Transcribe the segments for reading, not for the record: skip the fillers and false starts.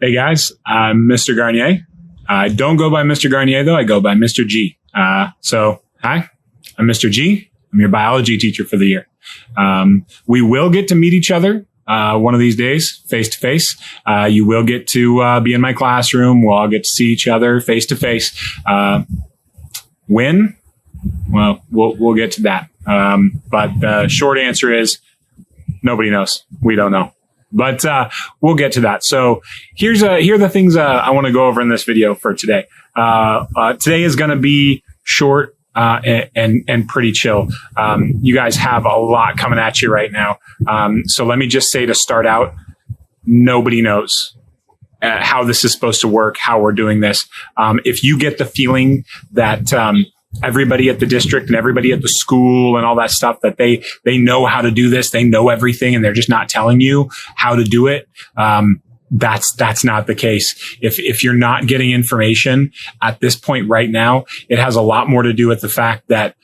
Hey guys, I'm Mr. Garnier. I don't go by Mr. Garnier though. I go by Mr. G. So hi, I'm Mr. G. I'm your biology teacher for the year. We will get to meet each other one of these days, face to face. You will get to be in my classroom. We'll all get to see each other face to face. When? Well, we'll get to that. But the short answer is nobody knows. We don't know. But we'll get to that. So here are the things I want to go over in this video for today. Today is going to be short and pretty chill. You guys have a lot coming at you right now. So let me just say to start out, nobody knows how this is supposed to work, how we're doing this. If you get the feeling that everybody at the district and everybody at the school and all that stuff, that they know how to do this, they know everything, and they're just not telling you how to do it. That's not the case. If you're not getting information at this point right now, it has a lot more to do with the fact that,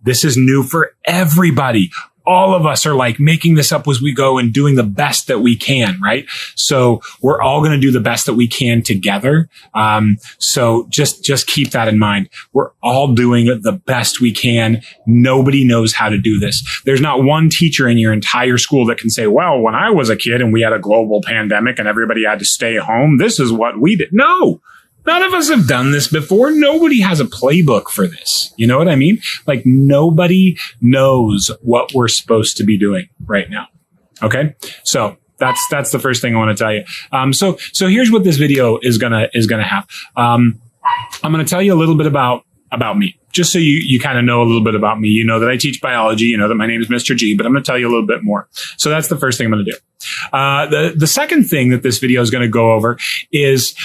this is new for everybody. All of us are like making this up as we go and doing the best that we can, right? So we're all going to do the best that we can together. So just keep that in mind. We're all doing the best we can. Nobody knows how to do this. There's not one teacher in your entire school that can say, well, when I was a kid and we had a global pandemic and everybody had to stay home, this is what we did. No. None of us have done this before. Nobody has a playbook for this. You know what I mean? Like nobody knows what we're supposed to be doing right now. Okay. So that's the first thing I want to tell you. So here's what this video is gonna have. I'm gonna tell you a little bit about me, just so you kind of know a little bit about me. You know that I teach biology. You know that my name is Mr. G, but I'm going to tell you a little bit more. So that's the first thing I'm going to do. The second thing that this video is going to go over is,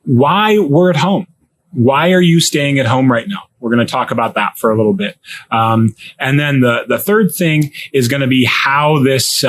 why we're at home. Why are you staying at home right now? We're going to talk about that for a little bit. And then the third thing is going to be how this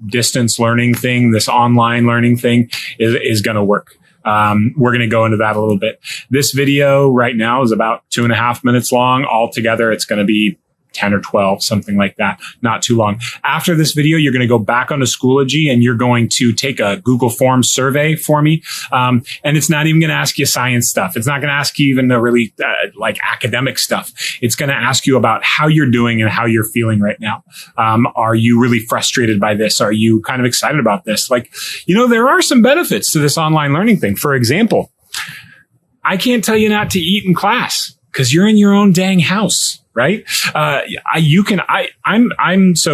distance learning thing, this online learning thing is going to work. We're going to go into that a little bit. This video right now is about 2.5 minutes long. Altogether, it's going to be 10 or 12, something like that. Not too long. After this video, you're going to go back onto Schoology and you're going to take a Google Forms survey for me. And it's not even going to ask you science stuff. It's not going to ask you even the really like academic stuff. It's going to ask you about how you're doing and how you're feeling right now. Are you really frustrated by this? Are you kind of excited about this? Like, you know, there are some benefits to this online learning thing. For example, I can't tell you not to eat in class because you're in your own dang house. Right? So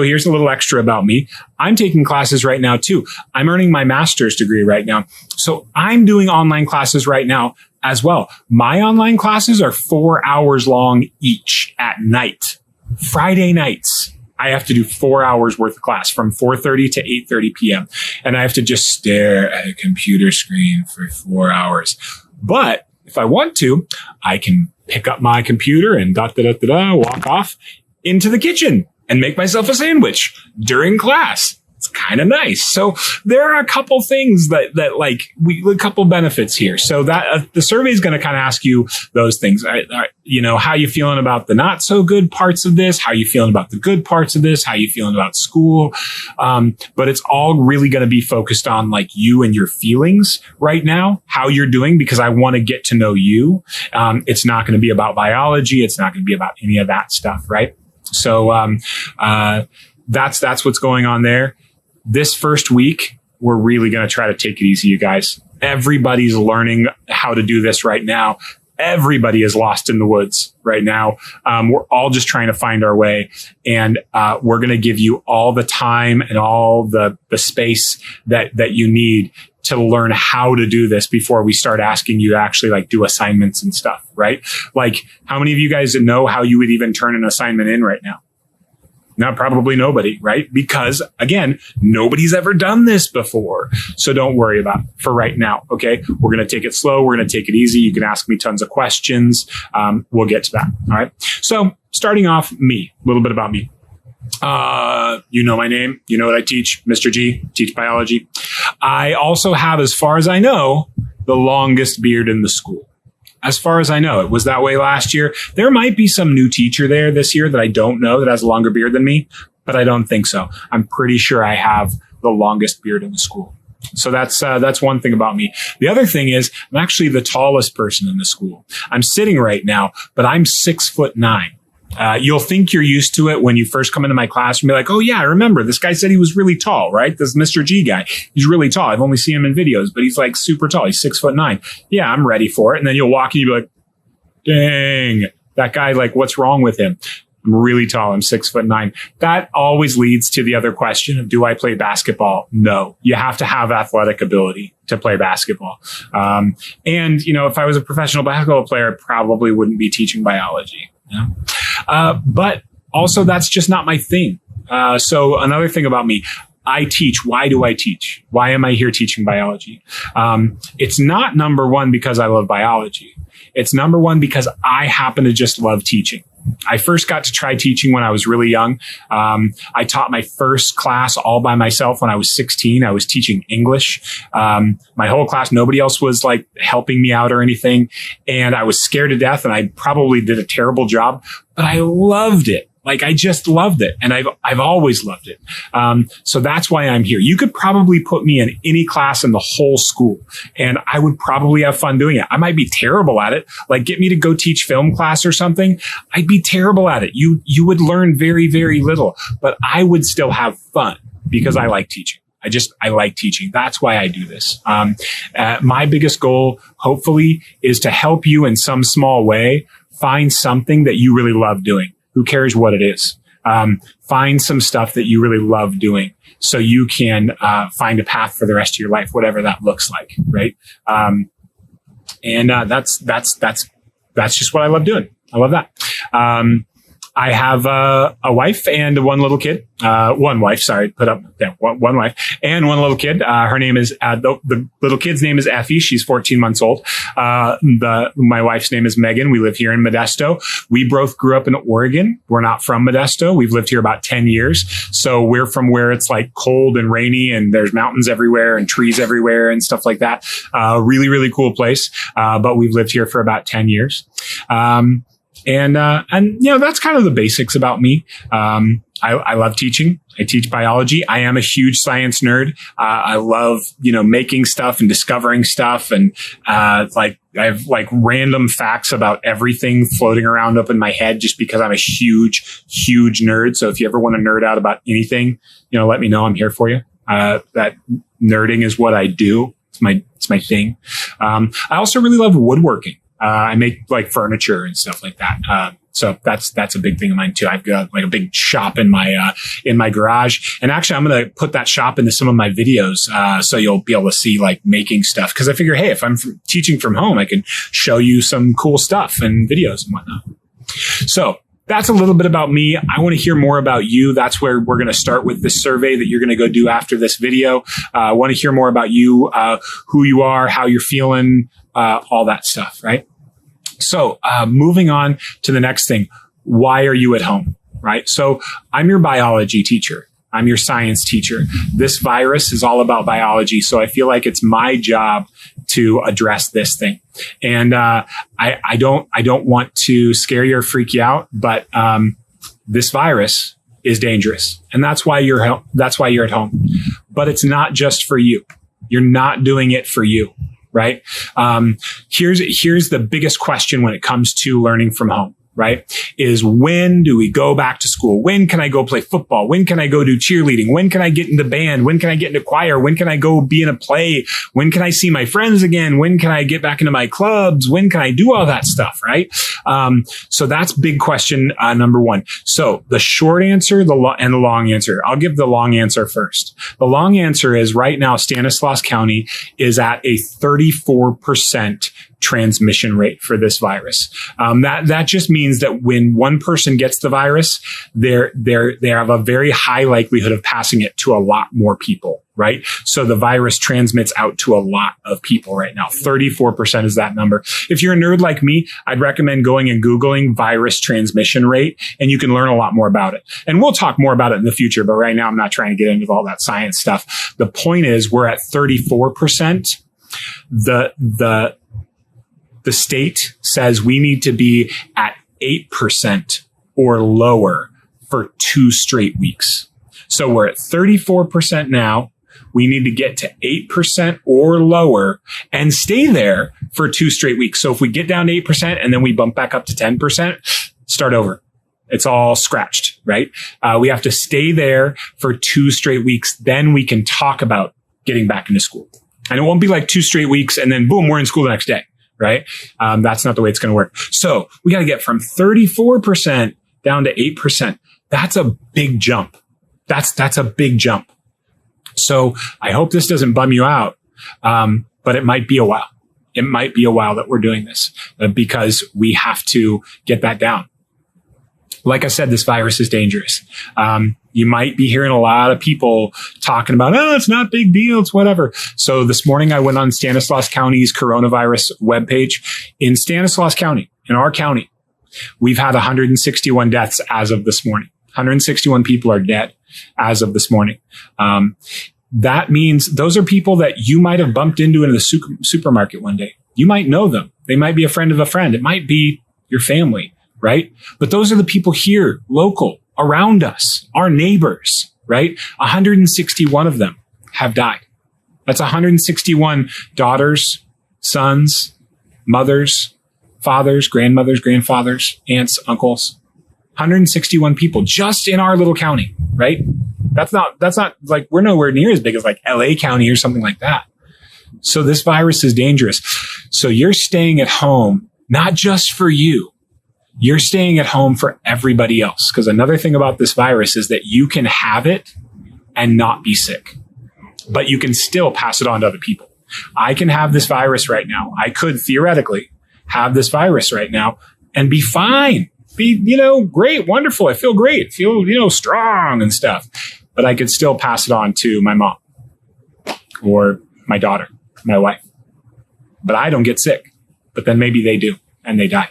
here's a little extra about me. I'm taking classes right now too. I'm earning my master's degree right now. So I'm doing online classes right now as well. My online classes are 4 hours long each at night. Friday nights, I have to do 4 hours worth of class from 4:30 to 8:30 p.m. And I have to just stare at a computer screen for 4 hours. But if I want to, I can pick up my computer and walk off into the kitchen and make myself a sandwich during class. It's kind of nice. So there are a couple things that a couple benefits here. So that the survey is going to kind of ask you those things. You know, how you feeling about the not so good parts of this? How you feeling about the good parts of this? How you feeling about school? But it's all really going to be focused on like you and your feelings right now, how you're doing, because I want to get to know you. It's not going to be about biology. It's not going to be about any of that stuff. Right. So, that's what's going on there. This first week, we're really going to try to take it easy, you guys. Everybody's learning how to do this right now. Everybody is lost in the woods right now. We're all just trying to find our way. And we're going to give you all the time and all the space that you need to learn how to do this before we start asking you to actually like do assignments and stuff, right? Like, how many of you guys know how you would even turn an assignment in right now? Not probably nobody, right? Because again, nobody's ever done this before. So don't worry about it for right now. Okay. We're going to take it slow. We're going to take it easy. You can ask me tons of questions. We'll get to that. All right. So starting off, me, a little bit about me. You know my name. You know what I teach. Mr. G, teach biology. I also have, as far as I know, the longest beard in the school. As far as I know, it was that way last year. There might be some new teacher there this year that I don't know that has a longer beard than me, but I don't think so. I'm pretty sure I have the longest beard in the school. So that's one thing about me. The other thing is I'm actually the tallest person in the school. I'm sitting right now, but I'm 6'9". You'll think you're used to it when you first come into my class and be like, oh yeah, I remember this guy said he was really tall, right? This Mr. G guy, he's really tall. I've only seen him in videos, but he's like super tall. He's 6'9". Yeah, I'm ready for it. And then you'll walk and you'll be like, dang, that guy, like, what's wrong with him? I'm really tall. I'm 6'9". That always leads to the other question of, do I play basketball? No, you have to have athletic ability to play basketball. And you know, if I was a professional basketball player, I probably wouldn't be teaching biology. But also that's just not my thing. So another thing about me, I teach. Why do I teach? Why am I here teaching biology? It's not number one because I love biology. It's number one because I happen to just love teaching. I first got to try teaching when I was really young. I taught my first class all by myself when I was 16. I was teaching English. My whole class, nobody else was like helping me out or anything. And I was scared to death and I probably did a terrible job, but I loved it. Like, I just loved it. And I've always loved it. So that's why I'm here. You could probably put me in any class in the whole school and I would probably have fun doing it. I might be terrible at it. Like, get me to go teach film class or something. I'd be terrible at it. You would learn very, very little, but I would still have fun because I like teaching. I like teaching. That's why I do this. My biggest goal, hopefully, is to help you in some small way find something that you really love doing. Who cares what it is? Find some stuff that you really love doing so you can find a path for the rest of your life, whatever that looks like, right? That's just what I love doing. I love that. I have a wife and one little kid. One wife, sorry, one wife and one little kid. Her name is, the little kid's name is Effie. She's 14 months old. My wife's name is Megan. We live here in Modesto. We both grew up in Oregon. We're not from Modesto. We've lived here about 10 years. So we're from where it's like cold and rainy and there's mountains everywhere and trees everywhere and stuff like that. Really, really cool place. But we've lived here for about 10 years. And you know, that's kind of the basics about me. I love teaching. I teach biology. I am a huge science nerd. I love, you know, making stuff and discovering stuff. And, like, I have like random facts about everything floating around up in my head just because I'm a huge, huge nerd. So if you ever want to nerd out about anything, you know, let me know. I'm here for you. That nerding is what I do. It's my thing. I also really love woodworking. I make like furniture and stuff like that. So that's a big thing of mine too. I've got like a big shop in my garage. And actually I'm going to put that shop into some of my videos. So you'll be able to see like making stuff. Cause I figure, hey, if I'm teaching from home, I can show you some cool stuff and videos and whatnot. So that's a little bit about me. I want to hear more about you. That's where we're going to start with this survey that you're going to go do after this video. I want to hear more about you, who you are, how you're feeling, all that stuff, right? So, moving on to the next thing. Why are you at home, right? So I'm your biology teacher. I'm your science teacher. This virus is all about biology. So I feel like it's my job to address this thing. And, I don't want to scare you or freak you out, but, this virus is dangerous. And that's why you're at home. But it's not just for you. You're not doing it for you. Right? Here's the biggest question when it comes to learning from home, right? Is when do we go back to school? When can I go play football? When can I go do cheerleading? When can I get into band? When can I get into choir? When can I go be in a play? When can I see my friends again? When can I get back into my clubs? When can I do all that stuff, right? So that's big question, number one. So the short answer, and the long answer. I'll give the long answer first. The long answer is right now, Stanislaus County is at a 34% transmission rate for this virus. That just means that when one person gets the virus, they have a very high likelihood of passing it to a lot more people, right? So the virus transmits out to a lot of people right now. 34% is that number. If you're a nerd like me, I'd recommend going and Googling virus transmission rate, and you can learn a lot more about it. And we'll talk more about it in the future, but right now I'm not trying to get into all that science stuff. The point is we're at 34%. The state says we need to be at 8% or lower for 2 straight weeks. So we're at 34% now. We need to get to 8% or lower and stay there for 2 straight weeks. So if we get down to 8% and then we bump back up to 10%, start over. It's all scratched, right? We have to stay there for 2 straight weeks. Then we can talk about getting back into school. And it won't be like 2 straight weeks and then boom, we're in school the next day, right? That's not the way it's going to work. So we got to get from 34% down to 8%. That's a big jump. That's a big jump. So I hope this doesn't bum you out. But it might be a while. It might be a while that we're doing this because we have to get that down. Like I said, this virus is dangerous. You might be hearing a lot of people talking about, oh, it's not a big deal. It's whatever. So this morning I went on Stanislaus County's coronavirus webpage. In Stanislaus County, in our county, we've had 161 deaths as of this morning. 161 people are dead as of this morning. That means those are people that you might have bumped into in the supermarket one day. You might know them. They might be a friend of a friend. It might be your family, right? But those are the people here, local, around us, our neighbors, right? 161 of them have died. That's 161 daughters, sons, mothers, fathers, grandmothers, grandfathers, aunts, uncles. 161 people just in our little county, right? That's not like we're nowhere near as big as like LA County or something like that. So this virus is dangerous. So you're staying at home, not just for you. You're staying at home for everybody else. Because another thing about this virus is that you can have it and not be sick, but you can still pass it on to other people. I can have this virus right now. I could theoretically have this virus right now and be fine. Be, great, wonderful. I feel great. Feel, strong and stuff. But I could still pass it on to my mom or my daughter, my wife. But I don't get sick. But then maybe they do and they die.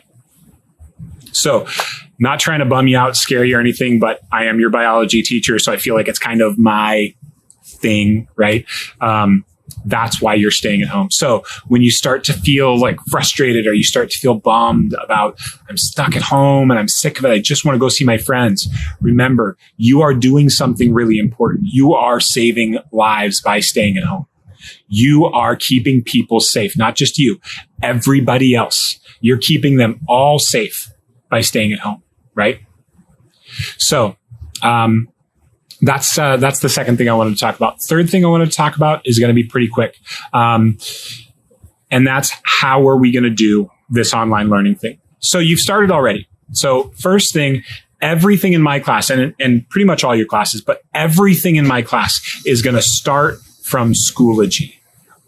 So not trying to bum you out, scare you or anything, but I am your biology teacher. So I feel like it's kind of my thing, right? That's why you're staying at home. So when you start to feel like frustrated or you start to feel bummed about, I'm stuck at home and I'm sick of it, I just want to go see my friends. Remember, you are doing something really important. You are saving lives by staying at home. You are keeping people safe, not just you, everybody else. You're keeping them all safe by staying at home, right? So, that's the second thing I wanted to talk about. Third thing I wanted to talk about is going to be pretty quick. And that's how are we going to do this online learning thing? So you've started already. So first thing, everything in my class and pretty much all your classes, but everything in my class is going to start from Schoology.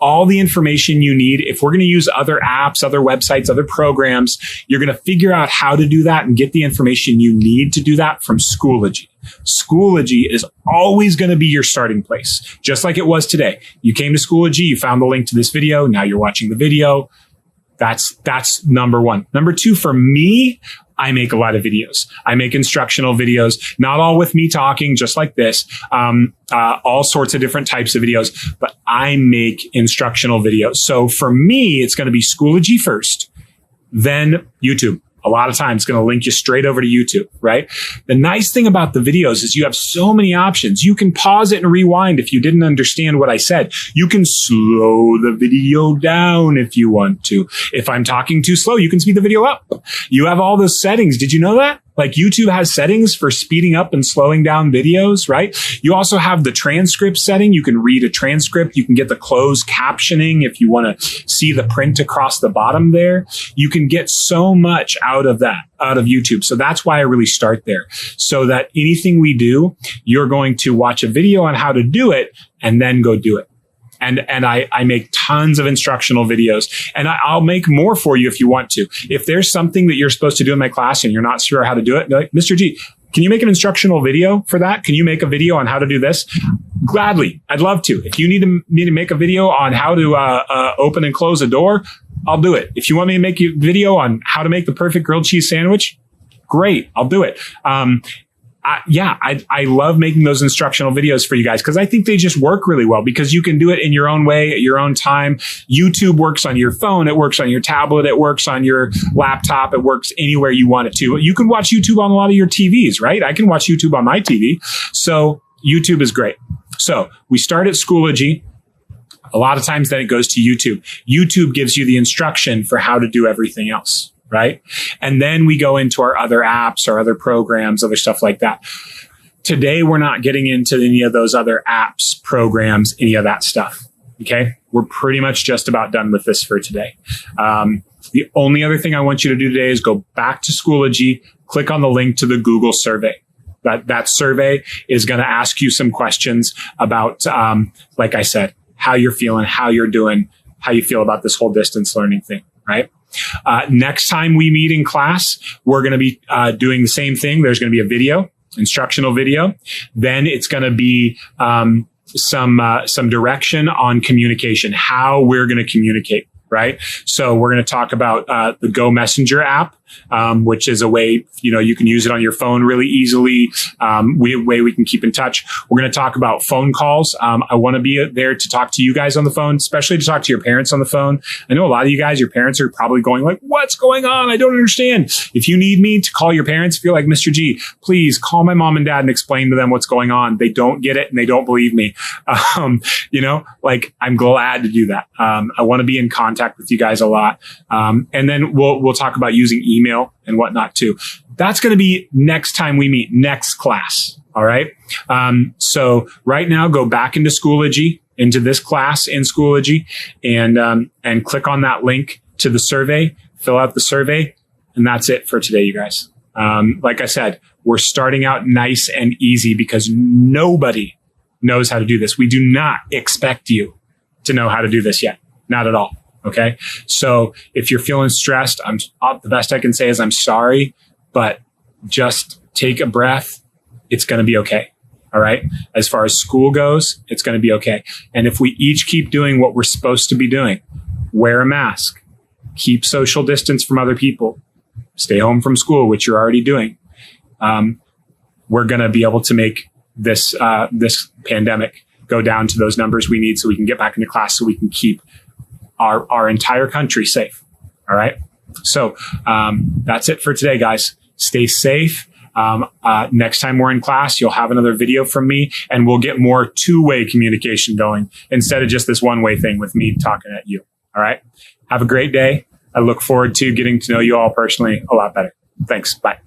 All the information you need. If we're going to use other apps, other websites, other programs, you're going to figure out how to do that and get the information you need to do that from Schoology. Schoology is always going to be your starting place, just like it was today. You came to Schoology, you found the link to this video. Now you're watching the video. That's number one. Number two, for me, I make a lot of videos. I make instructional videos, not all with me talking, just like this, all sorts of different types of videos, but I make instructional videos. So for me, it's going to be Schoology first, then YouTube. A lot of times it's going to link you straight over to YouTube, right? The nice thing about the videos is you have so many options. You can pause it and rewind if you didn't understand what I said. You can slow the video down if you want to. If I'm talking too slow, you can speed the video up. You have all those settings. Did you know that? Like YouTube has settings for speeding up and slowing down videos, right? You also have the transcript setting. You can read a transcript. You can get the closed captioning if you want to see the print across the bottom there. You can get so much out of that, out of YouTube. So that's why I really start there. So that anything we do, you're going to watch a video on how to do it and then go do it. And I make tons of instructional videos, and I'll make more for you if you want to. If there's something that you're supposed to do in my class and you're not sure how to do it, like, Mr. G, can you make an instructional video for that? Can you make a video on how to do this? Gladly. I'd love to. If you need to make a video on how to open and close a door, I'll do it. If you want me to make a video on how to make the perfect grilled cheese sandwich, great. I'll do it. I love making those instructional videos for you guys because I think they just work really well because you can do it in your own way at your own time. YouTube works on your phone. It works on your tablet. It works on your laptop. It works anywhere you want it to. You can watch YouTube on a lot of your TVs, right? I can watch YouTube on my TV. So YouTube is great. So we start at Schoology. A lot of times then it goes to YouTube. YouTube gives you the instruction for how to do everything else, right? And then we go into our other apps, our other programs, other stuff like that. Today, we're not getting into any of those other apps, programs, any of that stuff. Okay. We're pretty much just about done with this for today. The only other thing I want you to do today is go back to Schoology, click on the link to the Google survey. That survey is going to ask you some questions about, like I said, how you're feeling, how you're doing, how you feel about this whole distance learning thing, right? Next time we meet in class, we're going to be doing the same thing. There's going to be a video, instructional video. Then it's going to be some direction on communication, how we're going to communicate, right? So we're going to talk about the Go Messenger app, which is a way, you can use it on your phone really easily. Way we can keep in touch. We're going to talk about phone calls. I want to be there to talk to you guys on the phone, especially to talk to your parents on the phone. I know a lot of you guys, your parents are probably going like, what's going on? I don't understand. If you need me to call your parents, if you're like, Mr. G, please call my mom and dad and explain to them what's going on. They don't get it and they don't believe me. I'm glad to do that. I want to be in contact with you guys a lot. And then we'll talk about using email and whatnot too. That's going to be next time we meet, next class. All right. So right now, go back into Schoology, into this class in Schoology, and click on that link to the survey, fill out the survey. And that's it for today, you guys. Like I said, we're starting out nice and easy because nobody knows how to do this. We do not expect you to know how to do this yet. Not at all. Okay. So if you're feeling stressed, the best I can say is I'm sorry, but just take a breath. It's going to be okay. All right. As far as school goes, it's going to be okay. And if we each keep doing what we're supposed to be doing, wear a mask, keep social distance from other people, stay home from school, which you're already doing, we're going to be able to make this pandemic go down to those numbers we need so we can get back into class, so we can keep our entire country safe. All right. So that's it for today, guys. Stay safe. Next time we're in class, you'll have another video from me and we'll get more two-way communication going instead of just this one-way thing with me talking at you. All right. Have a great day. I look forward to getting to know you all personally a lot better. Thanks. Bye.